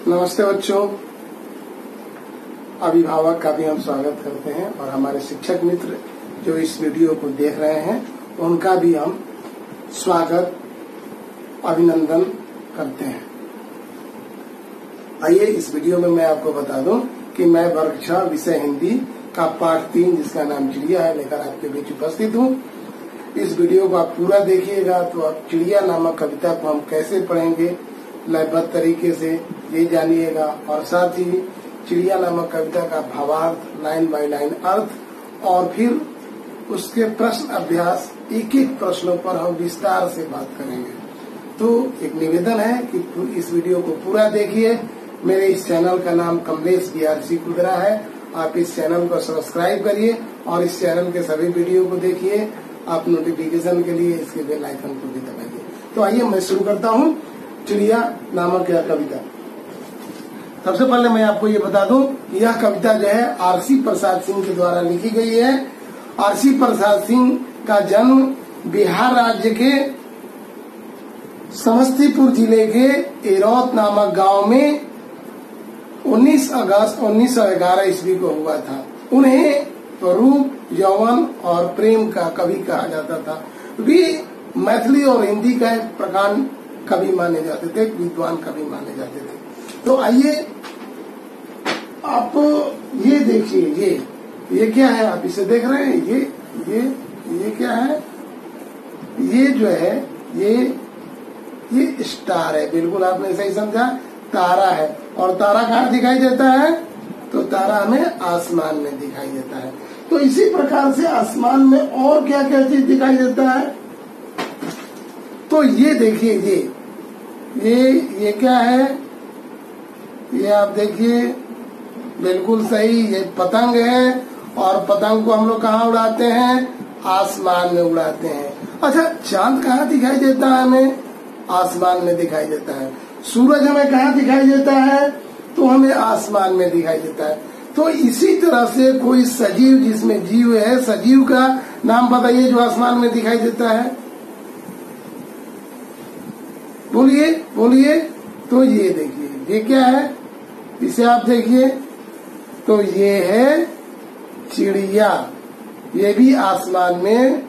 नमस्ते बच्चों, अभिभावक का भी हम स्वागत करते हैं और हमारे शिक्षक मित्र जो इस वीडियो को देख रहे हैं उनका भी हम स्वागत अभिनंदन करते हैं। आइए इस वीडियो में मैं आपको बता दूं कि मैं वर्ग 6 विषय हिंदी का पाठ 3 जिसका नाम चिड़िया है लेकर आपके बीच उपस्थित हूं। इस वीडियो को आप पूरा देखिएगा तो आप चिड़िया नामक कविता को हम कैसे पढ़ेंगे लयबद्ध तरीके से ये जानिएगा और साथ ही चिड़िया नामक कविता का भावार्थ, लाइन बाय लाइन अर्थ और फिर उसके प्रश्न अभ्यास, एक एक प्रश्नों पर हम विस्तार से बात करेंगे। तो एक निवेदन है कि इस वीडियो को पूरा देखिए। मेरे इस चैनल का नाम कमलेश BRC कुदरा है। आप इस चैनल को सब्सक्राइब करिए और इस चैनल के सभी वीडियो को देखिए। आप नोटिफिकेशन के लिए इसके बेल आइकन को भी दबाइए। तो आइए मैं शुरू करता हूँ चिड़िया नामक यह कविता। सबसे पहले मैं आपको ये बता दूं कि यह कविता जो है RC प्रसाद सिंह के द्वारा लिखी गई है। RC प्रसाद सिंह का जन्म बिहार राज्य के समस्तीपुर जिले के एरौत नामक गांव में 19 अगस्त 1911 ईस्वी को हुआ था। उन्हें रूप, यौवन और प्रेम का कवि कहा जाता था। वे मैथिली और हिंदी का एक प्रकार कवि माने जाते थे, विद्वान कवि माने जाते थे। तो आइए आप ये देखिए, ये क्या है, आप इसे देख रहे हैं, ये क्या है, ये जो है ये स्टार है। बिल्कुल आपने सही समझा, तारा है। और तारा कहाँ दिखाई देता है? तो तारा हमें आसमान में दिखाई देता है। तो इसी प्रकार से आसमान में और क्या क्या चीज दिखाई देता है? तो ये देखिए, ये क्या है? ये आप देखिए, बिल्कुल सही, ये पतंग है। और पतंग को हम लोग कहाँ उड़ाते हैं? आसमान में उड़ाते हैं। अच्छा, चांद कहाँ दिखाई देता है हमें? आसमान में दिखाई देता है। सूरज हमें कहाँ दिखाई देता है? तो हमें आसमान में दिखाई देता है। तो इसी तरह से कोई सजीव, जिसमें जीव है, सजीव का नाम बताइए जो आसमान में दिखाई देता है। बोलिए। तो ये देखिए, ये क्या है? इसे आप देखिए, तो ये है चिड़िया। ये भी आसमान में,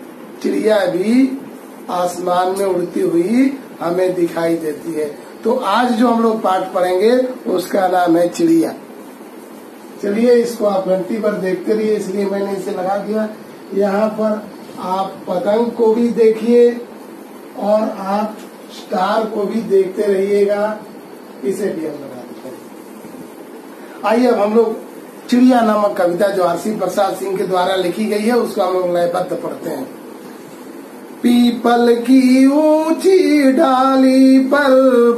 चिड़िया भी आसमान में उड़ती हुई हमें दिखाई देती है। तो आज जो हम लोग पाठ पढ़ेंगे उसका नाम है चिड़िया। चलिए इसको आप घंटी पर देखते रहिए, इसलिए मैंने इसे लगा दिया। यहाँ पर आप पतंग को भी देखिए और आप स्टार को भी देखते रहिएगा। इसे भी हम लगा देते हैं। आइए अब हम लोग चिड़िया नामक कविता जो RC प्रसाद सिंह के द्वारा लिखी गई है उसको हम लोग लयबद्ध पढ़ते हैं। पीपल की ऊंची डाली पर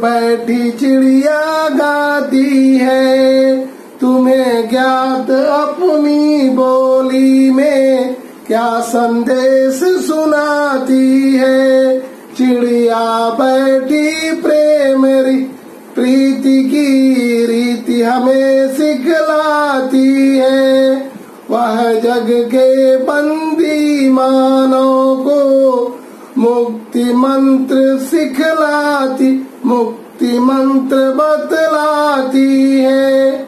बैठी चिड़िया गाती है, तुम्हें ज्ञात अपनी बोली में क्या संदेश सुनाती है। चिड़िया बैठी प्रेम प्रीति की रीति हमें सिखलाती है। वह जग के बंदी मानव को मुक्ति मंत्र सिखलाती, मुक्ति मंत्र बतलाती है।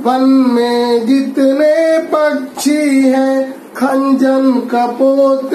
वन में जितने पक्षी हैं, खंजन कपोत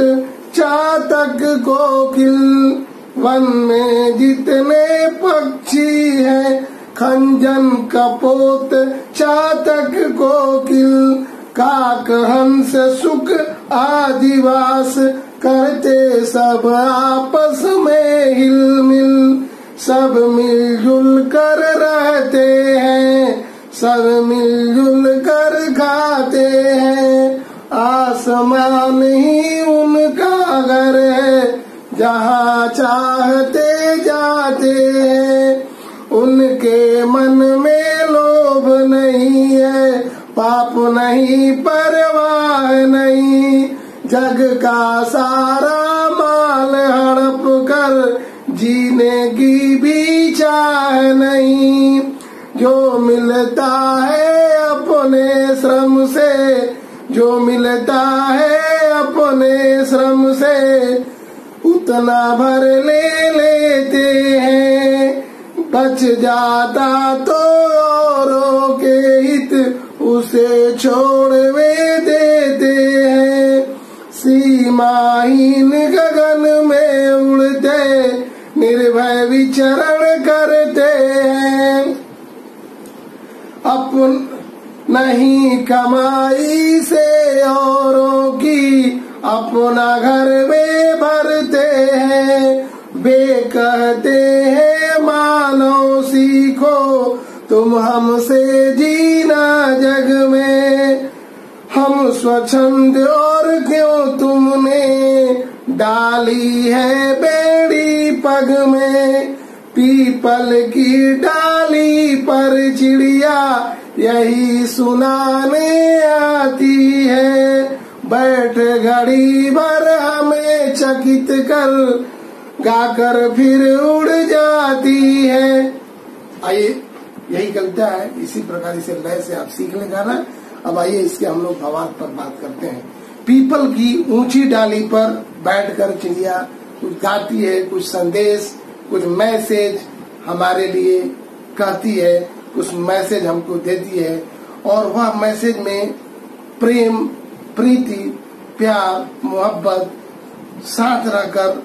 चातक कोकिल। वन में जितने पक्षी हैं, खंजन कपोत चातक कोकिल। काक हंस सुख आदिवास करते सब आपस में हिलमिल। सब मिलजुल कर रहते हैं, सब मिलजुल कर खाते हैं। आसमान ही उनका घर है, जहाँ चाहते जाते हैं। उनके मन में लोभ नहीं है, पाप नहीं, परवाह नहीं। जग का सारा माल हड़प कर जीने की भी चाह नहीं। जो मिलता है अपने श्रम से, जो मिलता है अपने श्रम से, उतना भर ले लेते हैं, बच जाता तो औरों के हित उसे छोड़ वे देते हैं। सीमाहीन गगन में उड़ते निर्भय विचरण करते हैं, अपन नहीं कमाई से औरों की अपना घर में भरते हैं। वे कहते हैं मानो सीखो तुम हमसे जीना जग में, हम स्वच्छंद और क्यों तुमने डाली है बेड़ी पग में। पीपल की डाली पर चिड़िया यही सुनाने आती है, बैठ घड़ी भर हमें चकित कर गाकर फिर उड़ जाती है। आइए, यही कविता है, इसी प्रकार इसे लय से आप सीख ले गाना। अब आइए इसके हम लोग भावार्थ पर बात करते हैं। पीपल की ऊंची डाली पर बैठकर चिड़िया कुछ गाती है, कुछ संदेश, कुछ मैसेज हमारे लिए कहती है, कुछ मैसेज हमको देती है, और वह मैसेज में प्रेम, प्रीति, प्यार, मोहब्बत, साथ रहकर,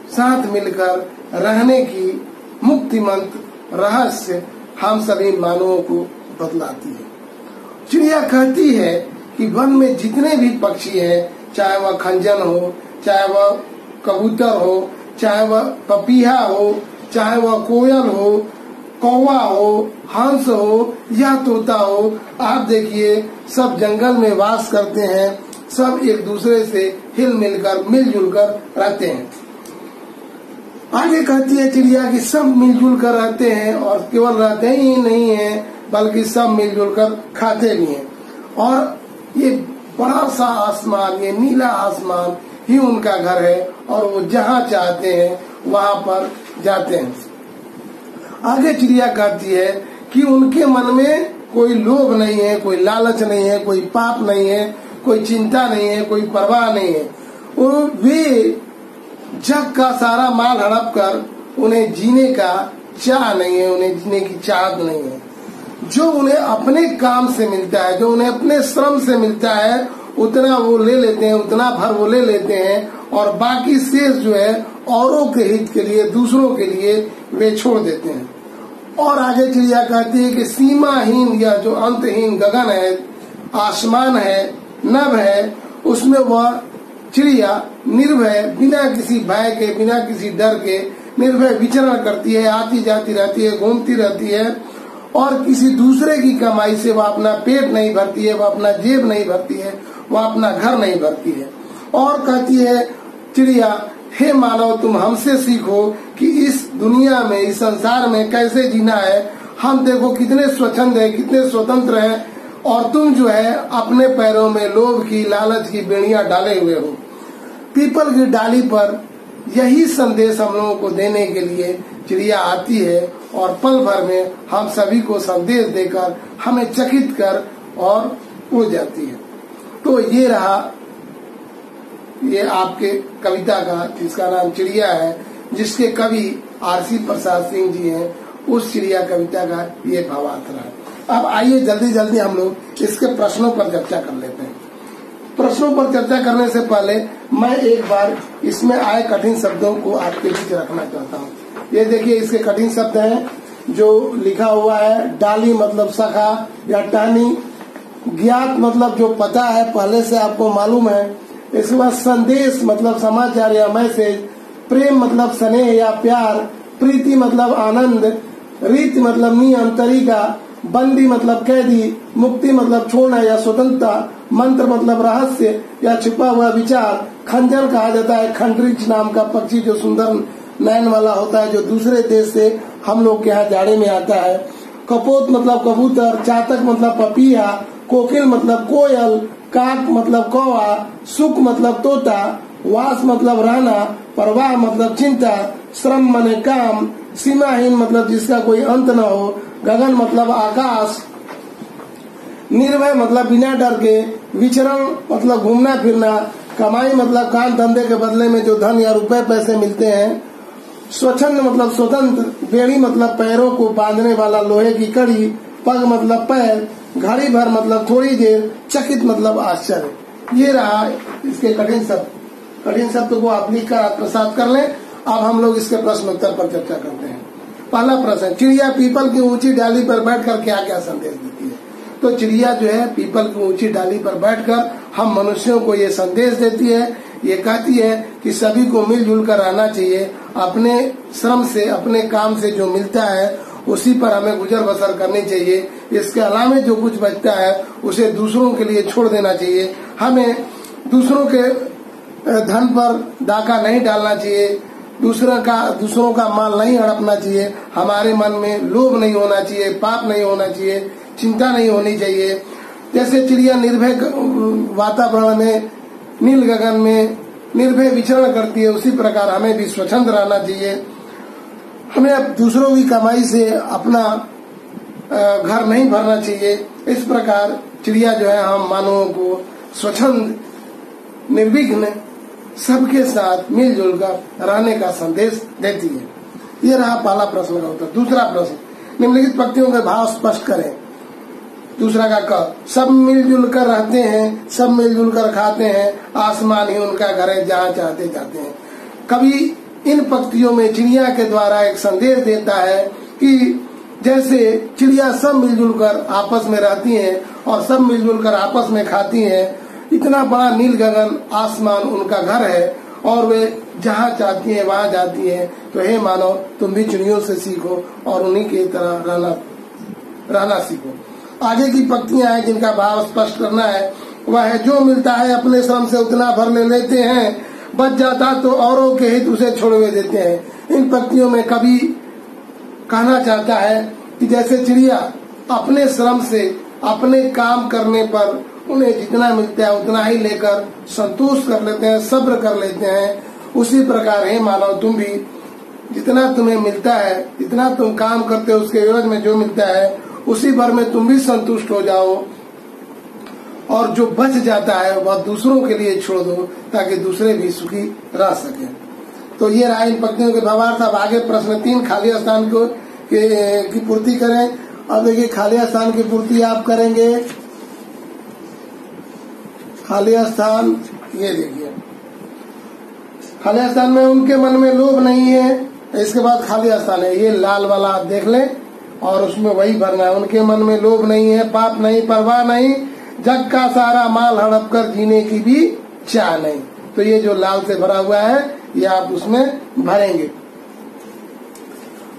साथ मिलकर रहने की मुक्ति मंत्र, रहस्य हम सभी मानवों को बतलाती है। चिड़िया कहती है कि वन में जितने भी पक्षी हैं, चाहे वह खंजन हो, चाहे वह कबूतर हो, चाहे वह पपीहा हो, चाहे वह कोयल हो, कौवा हो, हंस हो या तोता हो, आप देखिए सब जंगल में वास करते हैं, सब एक दूसरे से हिल मिलकर मिलजुल कर रहते हैं। आगे कहती है चिड़िया कि सब मिलजुल कर रहते हैं, और केवल रहते ही नहीं हैं बल्कि सब मिलजुल कर खाते भी हैं। और ये बड़ा सा आसमान, ये नीला आसमान ही उनका घर है, और वो जहाँ चाहते हैं वहाँ पर जाते हैं। आगे चिड़िया कहती है कि उनके मन में कोई लोभ नहीं है, कोई लालच नहीं है, कोई पाप नहीं है, कोई चिंता नहीं है, कोई परवाह नहीं है। और वे जग का सारा माल हड़प कर उन्हें जीने का चाह नहीं है, उन्हें जीने की चाहत नहीं है। जो उन्हें अपने काम से मिलता है, जो उन्हें अपने श्रम से मिलता है, उतना वो ले लेते हैं, उतना भर वो ले लेते हैं, और बाकी शेष जो है औरों के हित के लिए, दूसरों के लिए वे छोड़ देते हैं। और आगे चिड़िया कहती है कि सीमाहीन या जो अंतहीन गगन है, आसमान है, नभ है, उसमें वह चिड़िया निर्भय, बिना किसी भय के, बिना किसी डर के निर्भय विचरण करती है, आती जाती रहती है, घूमती रहती है, और किसी दूसरे की कमाई से वह अपना पेट नहीं भरती है, वह अपना जेब नहीं भरती है, वह अपना घर नहीं भरती है। और कहती है चिड़िया, हे मानव तुम हमसे सीखो कि इस दुनिया में, इस संसार में कैसे जीना है। हम देखो कितने स्वच्छंद है, कितने स्वतंत्र हैं, और तुम जो है अपने पैरों में लोभ की, लालच की बेड़ियां डाले हुए हो। पीपल की डाली पर यही संदेश हम लोगों को देने के लिए चिड़िया आती है, और पल भर में हम सभी को संदेश देकर हमें चकित कर और उड़ जाती है। तो ये रहा, ये आपके कविता का, जिसका नाम चिड़िया है, जिसके कवि आरसी प्रसाद सिंह जी हैं, उस चिड़िया कविता का ये भावार्थ रहा। अब आइए जल्दी जल्दी हम लोग इसके प्रश्नों पर चर्चा कर लेते हैं। प्रश्नों पर चर्चा करने से पहले मैं एक बार इसमें आए कठिन शब्दों को आपके बीच रखना चाहता हूँ। ये देखिए, इसके कठिन शब्द हैं जो लिखा हुआ है। डाली मतलब शाखा या टहनी, ज्ञात मतलब जो पता है, पहले से आपको मालूम है। इसके बाद संदेश मतलब समाचार या मैसेज, प्रेम मतलब स्नेह या प्यार, प्रीति मतलब आनंद, रीति मतलब नियम तरीका, बंदी मतलब कैदी, मुक्ति मतलब छोड़ना या स्वतंत्रता, मंत्र मतलब रहस्य या छुपा हुआ विचार। खंजर कहा जाता है खंडरीच नाम का पक्षी जो सुंदर नयन वाला होता है, जो दूसरे देश से हम लोग के यहाँ जाड़े में आता है। कपोत मतलब कबूतर, चातक मतलब पपीहा, कोकिल मतलब कोयल, काक मतलब कौवा, सुख मतलब तोता, वास मतलब रहना, परवाह मतलब चिंता, श्रम माने काम, सीमाहीन मतलब जिसका कोई अंत न हो, गगन मतलब आकाश, निर्भय मतलब बिना डर के, विचरण मतलब घूमना फिरना, कमाई मतलब काम धंधे के बदले में जो धन या रुपए पैसे मिलते हैं। स्वच्छंद मतलब स्वतंत्र। बेड़ी मतलब पैरों को बांधने वाला लोहे की कड़ी। पग मतलब पैर। घड़ी भर मतलब थोड़ी देर। चकित मतलब आश्चर्य। ये रहा इसके कठिन शब्द। कठिन शब्द को आप लिख कर आत्मसात कर लें। अब हम लोग इसके प्रश्न उत्तर पर चर्चा करते हैं। पहला प्रश्न, चिड़िया पीपल की ऊंची डाली पर बैठकर क्या क्या संदेश देती है? तो चिड़िया जो है पीपल की ऊंची डाली पर बैठकर हम मनुष्यों को ये संदेश देती है। ये कहती है कि सभी को मिलजुल कर रहना चाहिए। अपने श्रम से, अपने काम से जो मिलता है उसी पर हमें गुजर बसर करनी चाहिए। इसके अलावा जो कुछ बचता है उसे दूसरों के लिए छोड़ देना चाहिए। हमें दूसरों के धन पर डाका नहीं डालना चाहिए। दूसरों का माल नहीं हड़पना चाहिए। हमारे मन में लोभ नहीं होना चाहिए, पाप नहीं होना चाहिए, चिंता नहीं होनी चाहिए। जैसे चिड़िया निर्भय वातावरण में, नील गगन में निर्भय विचरण करती है, उसी प्रकार हमें भी स्वच्छंद रहना चाहिए। हमें अब दूसरों की कमाई से अपना घर नहीं भरना चाहिए। इस प्रकार चिड़िया जो है हम मानवों को स्वच्छंद, निर्विघ्न, सबके साथ मिलजुल कर रहने का संदेश देती है। ये रहा पहला प्रश्न का उत्तर। दूसरा प्रश्न, निम्नलिखित पंक्तियों के भाव स्पष्ट करें। दूसरा का क, सब मिलजुल कर रहते हैं, सब मिलजुल कर खाते हैं, आसमान ही उनका घर है जहाँ चाहते जाते हैं। कवि इन पंक्तियों में चिड़िया के द्वारा एक संदेश देता है कि जैसे चिड़िया सब मिलजुल कर आपस में रहती हैं और सब मिलजुल कर आपस में खाती हैं, इतना बड़ा नील गगन आसमान उनका घर है और वे जहाँ चाहती हैं वहाँ जाती हैं। तो हे मानव, तुम भी चिड़ियों से सीखो और उन्हीं की तरह रहना सीखो। आगे की पंक्तियां हैं जिनका भाव स्पष्ट करना है। वह है, जो मिलता है अपने श्रम से उतना भर ले लेते हैं, बच जाता तो औरों के हित उसे छोड़वे देते हैं। इन पंक्तियों में कवि कहना चाहता है कि जैसे चिड़िया अपने श्रम से, अपने काम करने पर उन्हें जितना मिलता है उतना ही लेकर संतोष कर लेते हैं, सब्र कर लेते हैं, उसी प्रकार हे मानव, तुम भी जितना तुम्हें मिलता है, जितना तुम काम करते हो उसके एवज में जो मिलता है उसी भर में तुम भी संतुष्ट हो जाओ और जो बच जाता है वह दूसरों के लिए छोड़ दो ताकि दूसरे भी सुखी रह सके। तो ये रहा इन पंक्तियों के भावार्थ। अब आगे प्रश्न 3, खाली स्थान को की पूर्ति करें। अब देखिए खाली स्थान की पूर्ति आप करेंगे। खाली स्थान, ये देखिए खाली स्थान में उनके मन में लोभ नहीं है। इसके बाद खाली स्थान है, ये लाल वाला आप देख लें और उसमें वही भरना है। उनके मन में लोभ नहीं है, पाप नहीं, परवाह नहीं, जग का सारा माल हड़प कर जीने की भी चाह नहीं। तो ये जो लाल से भरा हुआ है ये आप उसमें भरेंगे।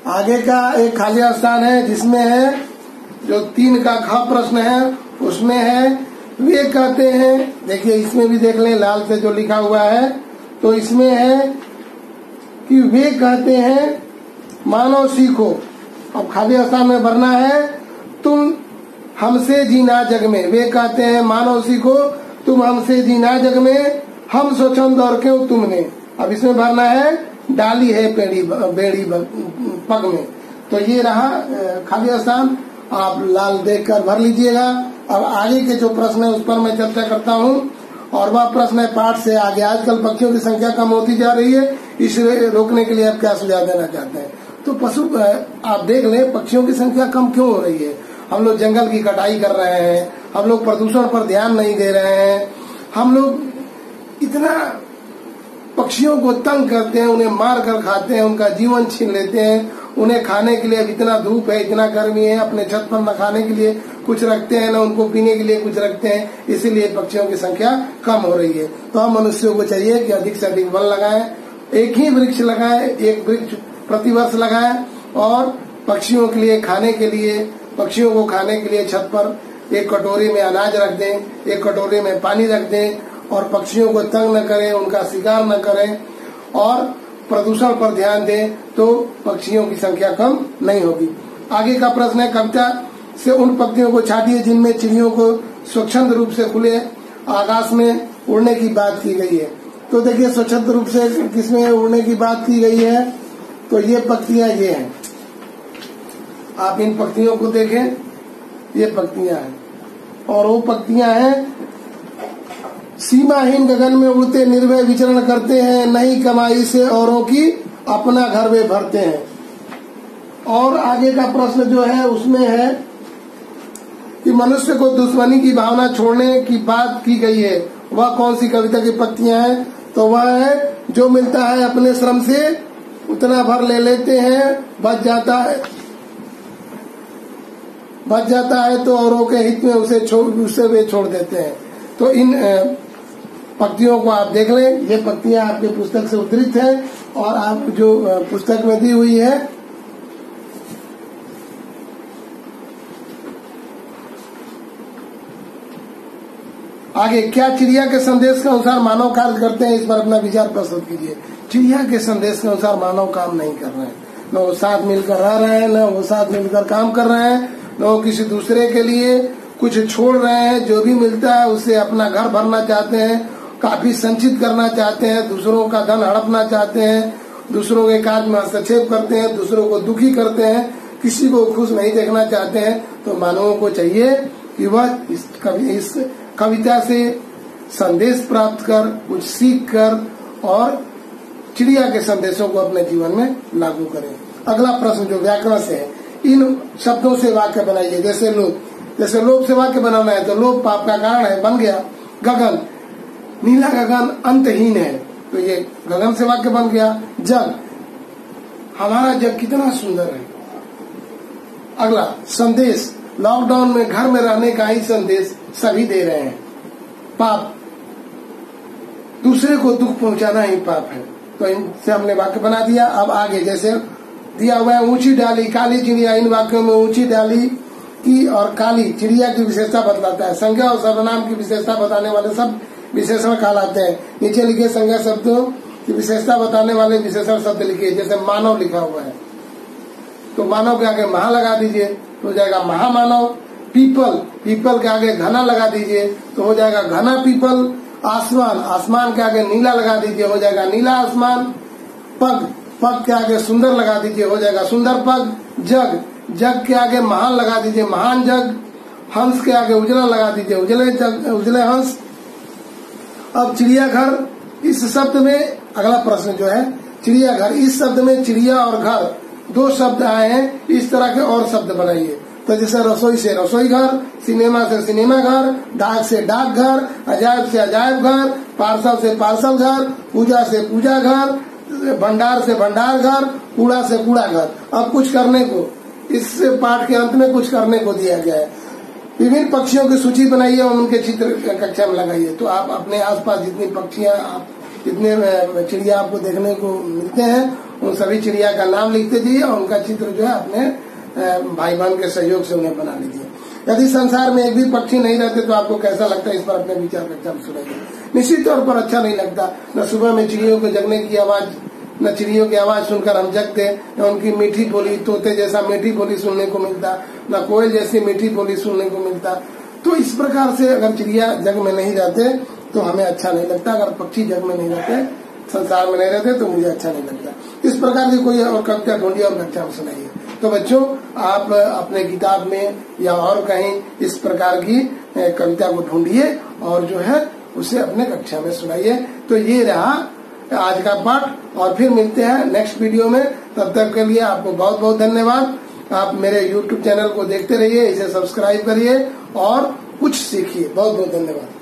आगे का एक खाली स्थान है जिसमें है जो 3 का ख प्रश्न है, उसमें है वे कहते हैं, देखिए इसमें भी देख लें लाल से जो लिखा हुआ है, तो इसमें है कि वे कहते हैं मानव सीखो। अब खाली स्थान में भरना है तुम हमसे जीना जग में। वे कहते हैं मानव सीखो, तुम हमसे जीना जग में, हम स्वच्छंद और क्यों तुमने। अब इसमें भरना है डाली है बेड़ी पग में। तो ये रहा खाली स्थान, आप लाल देखकर भर लीजिएगा। अब आगे के जो प्रश्न है उस पर मैं चर्चा करता हूँ और वह प्रश्न है पाठ से आगे। आजकल पक्षियों की संख्या कम होती जा रही है, इसे रोकने के लिए आप क्या सुझाव देना चाहते हैं? तो पशु आप देख लें पक्षियों की संख्या कम क्यों हो रही है। हम लोग जंगल की कटाई कर रहे हैं, हम लोग प्रदूषण पर ध्यान नहीं दे रहे हैं, हम लोग इतना पक्षियों को तंग करते हैं, उन्हें मार कर खाते हैं, उनका जीवन छीन लेते हैं। उन्हें खाने के लिए अब इतना धूप है, इतना गर्मी है, अपने छत पर न खाने के लिए कुछ रखते हैं, न उनको पीने के लिए कुछ रखते हैं, इसीलिए पक्षियों की संख्या कम हो रही है। तो हम मनुष्यों को चाहिए कि अधिक से अधिक वन लगाएं, एक ही वृक्ष लगाएं, एक वृक्ष प्रतिवर्ष लगाएं और पक्षियों के लिए खाने के लिए, पक्षियों को खाने के लिए छत पर एक कटोरी में अनाज रख दें, एक कटोरी में पानी रख दें और पक्षियों को तंग न करें, उनका शिकार न करें और प्रदूषण पर ध्यान दें, तो पक्षियों की संख्या कम नहीं होगी। आगे का प्रश्न है कविता से उन पक्षियों को छाटिए जिनमें चिड़ियों को स्वच्छंद रूप से खुले आकाश में उड़ने की बात की गई है। तो देखिए स्वच्छंद रूप से किसमें उड़ने की बात की गई है, तो ये पंक्तियां ये हैं, आप इन पंक्तियों को देखें, ये पंक्तियां हैं और वो पंक्तियां हैं सीमाहीन गगन में उड़ते निर्भय विचरण करते हैं, नई कमाई से औरों की अपना घर वे भरते हैं। और आगे का प्रश्न जो है उसमें है कि मनुष्य को दुश्मनी की भावना छोड़ने की बात की गई है, वह कौन सी कविता की पंक्तियां हैं? तो वह है, जो मिलता है अपने श्रम से उतना भर ले लेते हैं, बच जाता है तो औरों के हित में उसे वे छोड़ देते हैं। तो इन पंक्तियों को आप देख लें, ये पंक्तियां आपके पुस्तक से उद्धृत हैं और आप जो पुस्तक में दी हुई है। आगे, क्या चिड़िया के संदेश के अनुसार मानव कार्य करते हैं? इस पर अपना विचार प्रस्तुत कीजिए। चिड़िया के संदेश के अनुसार मानव काम नहीं कर रहे हैं, न वो साथ मिलकर रह रहे हैं, न वो साथ मिलकर काम कर रहे हैं, न वो किसी दूसरे के लिए कुछ छोड़ रहे हैं। जो भी मिलता है उससे अपना घर भरना चाहते हैं, काफी संचित करना चाहते हैं, दूसरों का धन हड़पना चाहते हैं, दूसरों के कार्य में हस्तक्षेप करते हैं, दूसरों को दुखी करते हैं, किसी को खुश नहीं देखना चाहते हैं। तो मानवों को चाहिए कि वह इस कविता से संदेश प्राप्त कर, कुछ सीख कर और चिड़िया के संदेशों को अपने जीवन में लागू करें। अगला प्रश्न जो व्याकरण से है, इन शब्दों से वाक्य बनाइए। जैसे लोभ से वाक्य बनाना है तो लोभ पाप का कारण है, बन गया। गगन, नीला गगन अंतहीन है, तो ये गगन से वाक्य बन गया। जग, हमारा जग कितना सुंदर है। अगला संदेश, लॉकडाउन में घर में रहने का ही संदेश सभी दे रहे हैं। पाप, दूसरे को दुख पहुंचाना ही पाप है। तो इनसे हमने वाक्य बना दिया। अब आगे जैसे दिया हुआ है, ऊंची डाली, काली चिड़िया। इन वाक्यों में ऊंची डाली की और काली चिड़िया की विशेषता बतलाता है। संज्ञा और सर्वनाम की विशेषता बताने वाले सब विशेषण कहलाते हैं। नीचे लिखे संज्ञा शब्दों की विशेषता बताने वाले विशेषण शब्द लिखिए। जैसे मानव लिखा हुआ है तो मानव के आगे महा लगा दीजिए तो हो जाएगा महामानव। पीपल, पीपल के आगे घना लगा दीजिए तो हो जाएगा घना पीपल। आसमान, आसमान के आगे नीला लगा दीजिए, हो जाएगा नीला आसमान। पग, पग के आगे सुंदर लगा दीजिए, हो जाएगा सुंदर पग। जग, जग के आगे महान लगा दीजिए, महान जग। हंस के आगे उजला लगा दीजिए, उजले जग, उजले हंस। अब चिड़ियाघर, इस शब्द में अगला प्रश्न जो है चिड़ियाघर, इस शब्द में चिड़िया और घर दो शब्द आए हैं, इस तरह के और शब्द बनाइए। तो जैसे रसोई से रसोई घर, सिनेमा से सिनेमा घर, डाक से डाक घर, अजायब से अजायब घर, पार्सल से पार्सल घर, पूजा से पूजा घर, भंडार से भंडार घर, कूड़ा से कूड़ा घर। अब कुछ करने को, इस पाठ के अंत में कुछ करने को दिया गया है। विभिन्न पक्षियों की सूची बनाइए और उनके चित्र कक्षा में लगाइए। तो आप अपने आसपास जितनी पक्षियां, जितने चिड़िया आपको देखने को मिलते हैं, उन सभी चिड़िया का नाम लिखते जाइए और उनका चित्र जो है अपने भाई बहन के सहयोग से उन्हें बना लीजिए। यदि संसार में एक भी पक्षी नहीं रहते तो आपको कैसा लगता है? इस पर अपने विचार कक्षा में सुनाइए। निश्चित तौर पर अच्छा नहीं लगता। न सुबह में चिड़ियों के जगने की आवाज, न चिड़ियों की आवाज सुनकर हम जगते, न उनकी मीठी बोली, तोते जैसा मीठी बोली सुनने को मिलता, न कोयल जैसी मीठी बोली सुनने को मिलता। तो इस प्रकार से अगर चिड़िया जग में नहीं रहते तो हमें अच्छा नहीं लगता। अगर पक्षी जग में नहीं रहते, संसार में नहीं रहते, तो मुझे अच्छा नहीं लगता। इस प्रकार की कोई और कविता ढूंढिए और कक्षा में सुनाइए। तो बच्चों, आप अपने किताब में या और कहीं इस प्रकार की कविता को ढूंढिए और जो है उसे अपने कक्षा में सुनाइए। तो ये रहा आज का पाठ और फिर मिलते हैं नेक्स्ट वीडियो में। तब तक के लिए आपको बहुत बहुत धन्यवाद। आप मेरे YouTube चैनल को देखते रहिए, इसे सब्सक्राइब करिए और कुछ सीखिए। बहुत बहुत धन्यवाद।